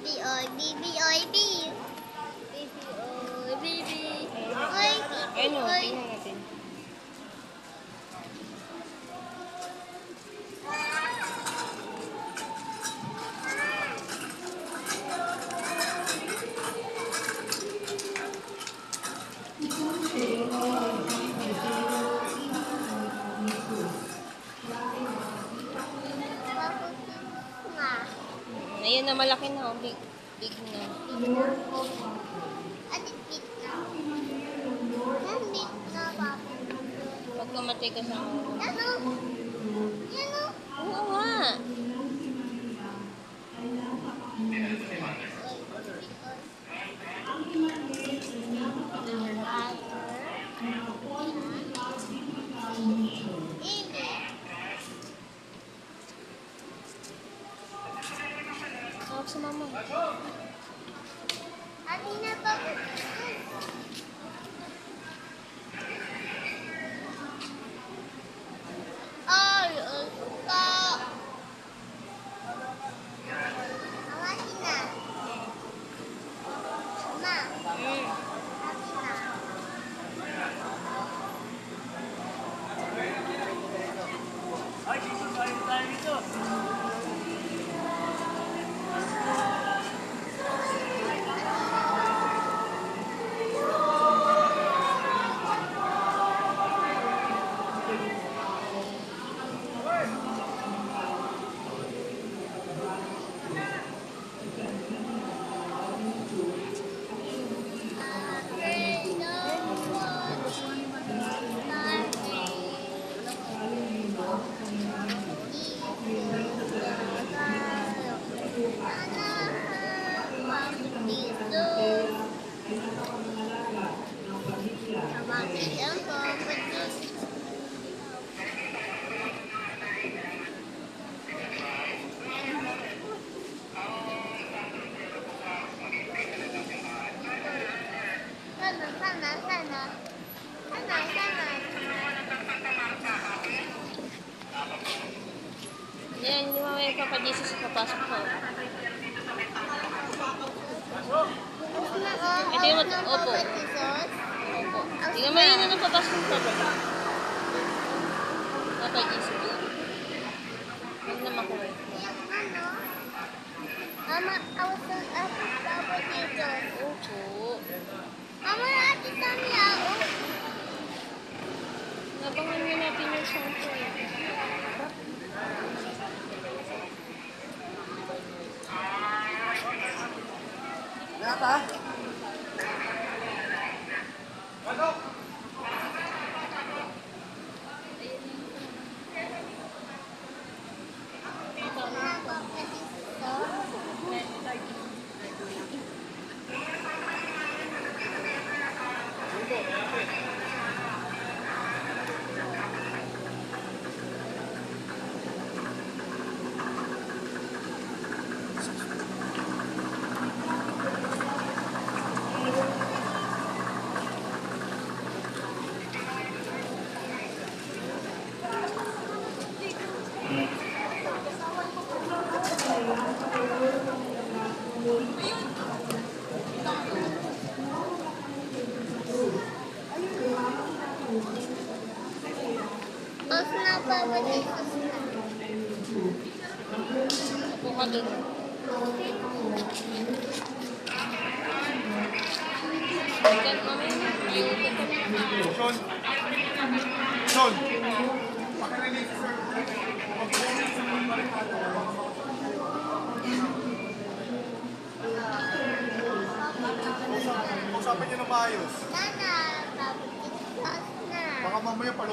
Baby, oy, baby, oy, baby. Baby, oy, baby. Oy, baby, Ayun o, oy. tingnan natin. Bakit nga? Ayun na, malaki na o. Big, big na. Ano, big na? Yan, big na, bakit? Pag namatay ka sa Yan, oh. Yan, oh. Oo nga. Tawag sa mama. Atina pa. Ay, ka. Ang atina. Ma, atina. Yan, hindi mamaya yung Papa Jesus papasok ko. Ito yung opo. Opo. Tingnan mo yun na papasok ng Papa. Papa Jesus. Huwag na makuha. Mama, I was at Papa Jesus. Opo. Mama, ate Sammy, ako. Nabangan nga natin yung song ko eh. Nata? Ano? Mas na Papa Jesus. Opo ka dun. Ikan mamaya na. Ayupo ka na. Sean? Sean? Usapan niyo na maayos. Nana, Papa Jesus na. Baka mamaya palong